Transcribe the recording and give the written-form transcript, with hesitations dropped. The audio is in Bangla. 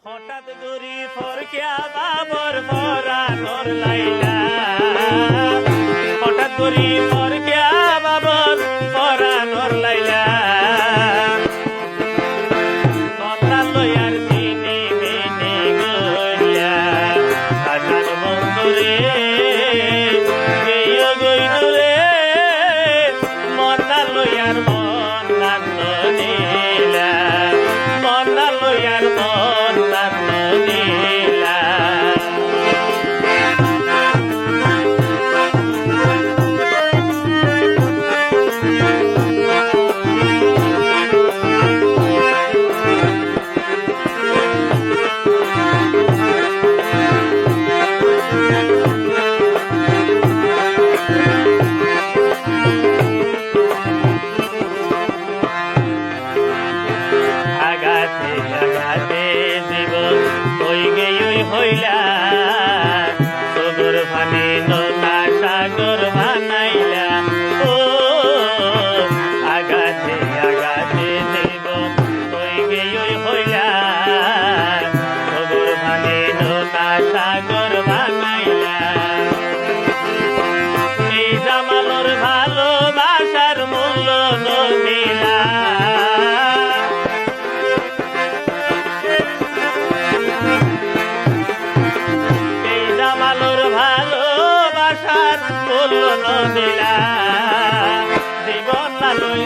হঠাৎ দূরি ফরকিয়া বাবর ফরানোর লাইলা হঠাৎ দূরি ফরকিয়া বাবর ফরানোর লাইলা কথা লয়ার দিনে মেনে গইলা কাটার বন্ধুরে গেয় গইনুরে মনা লয়ার মন নান্ন নীলা মনা লয়ার মন নান্ন নীলা আগাতে আগাতে জীবন ওই গেই হইলা সগর ভানে নৌকা সাগর বানাইলা ও আগাতে আগাতে জীবন ওই গেই হইলা সগর ভানে নৌকা সাগর বানাইলা এই জামালোর ভালোবাসার মূল্য নদিলা ভালোবাসার মূল্য নদিলা জীবন লালই